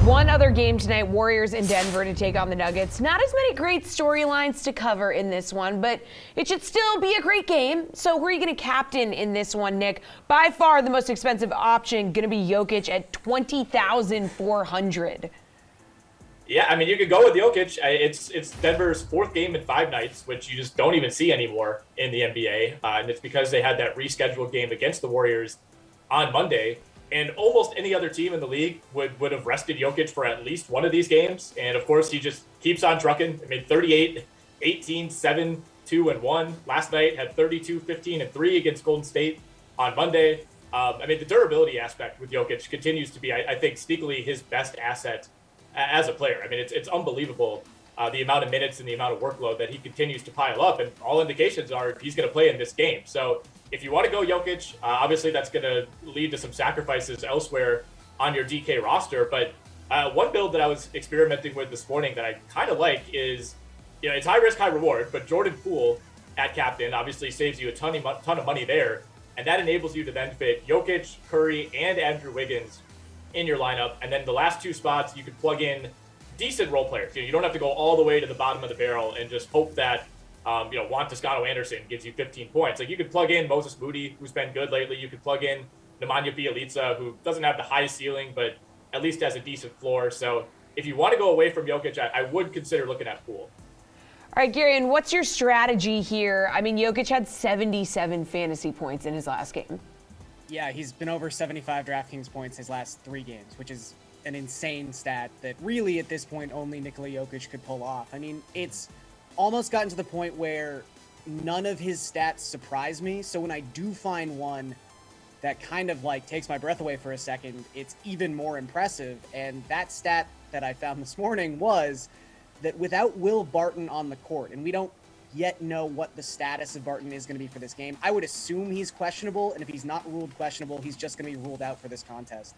One other game tonight, Warriors in Denver to take on the Nuggets. Not as many great storylines to cover in this one, but it should still be a great game. So who are you going to captain in this one, Nick? By far the most expensive option going to be Jokic at $20,400. Yeah, I mean, you could go with Jokic. It's Denver's fourth game in 5 nights, which you just don't even see anymore in the NBA. And it's because they had that rescheduled game against the Warriors on Monday. And almost any other team in the league would have rested Jokic for at least one of these games. And, of course, he just keeps on trucking. I mean, 38, 18, 7, 2, and 1. Last night had 32, 15, and 3 against Golden State on Monday. I mean, the durability aspect with Jokic continues to be, I think, sneakily his best asset as a player. I mean, it's unbelievable the amount of minutes and the amount of workload that he continues to pile up. And all indications are he's going to play in this game. So if you want to go Jokic, obviously that's going to lead to some sacrifices elsewhere on your DK roster. But one build that I was experimenting with this morning that I kind of like is, it's high risk, high reward, but Jordan Poole at captain obviously saves you a ton of money there. And that enables you to then fit Jokic, Curry, and Andrew Wiggins in your lineup. And then the last 2 spots, you could plug in decent role players. You don't have to go all the way to the bottom of the barrel and just hope that Juan Toscano-Anderson gives you 15 points. Like, you could plug in Moses Moody, who's been good lately. You could plug in Nemanja Bjelica, who doesn't have the highest ceiling, but at least has a decent floor. So if you want to go away from Jokic, I would consider looking at Poole. All right, Garion, what's your strategy here? I mean, Jokic had 77 fantasy points in his last game. Yeah, he's been over 75 DraftKings points his last 3 games, which is an insane stat that really at this point only Nikola Jokic could pull off. I mean, it's almost gotten to the point where none of his stats surprise me. So when I do find one that kind of like takes my breath away for a second, it's even more impressive. And that stat that I found this morning was that without Will Barton on the court, and we don't yet know what the status of Barton is going to be for this game, I would assume he's questionable. And if he's not ruled questionable, he's just going to be ruled out for this contest.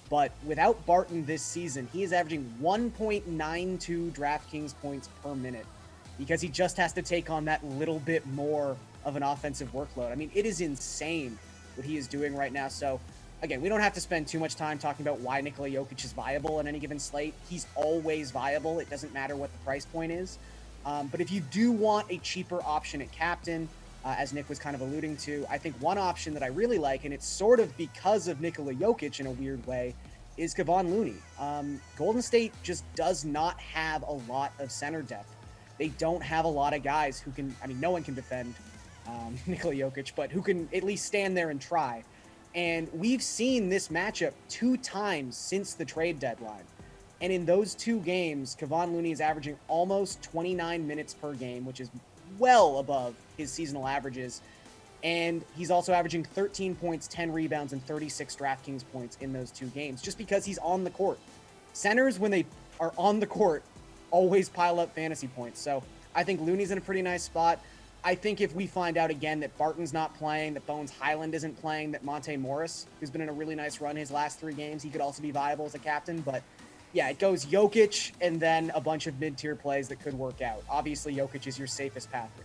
But without Barton this season, he is averaging 1.92 DraftKings points per minute because he just has to take on that little bit more of an offensive workload. I mean, it is insane what he is doing right now. So, again, we don't have to spend too much time talking about why Nikola Jokic is viable on any given slate. He's always viable. It doesn't matter what the price point is. But if you do want a cheaper option at captain, as Nick was kind of alluding to, I think one option that I really like, and it's sort of because of Nikola Jokic in a weird way, is Kevon Looney. Golden State just does not have a lot of center depth. They don't have a lot of guys who can, I mean, no one can defend Nikola Jokic, but who can at least stand there and try. And we've seen this matchup 2 times since the trade deadline. And in those 2 games, Kevon Looney is averaging almost 29 minutes per game, which is well above his seasonal averages. And he's also averaging 13 points, 10 rebounds, and 36 DraftKings points in those 2 games, just because he's on the court. Centers, when they are on the court, always pile up fantasy points. So I think Looney's in a pretty nice spot. I think if we find out again that Barton's not playing, that Bones Highland isn't playing, that Monte Morris, who's been in a really nice run his last 3 games, he could also be viable as a captain. But yeah, it goes Jokic and then a bunch of mid-tier plays that could work out. Obviously, Jokic is your safest path here.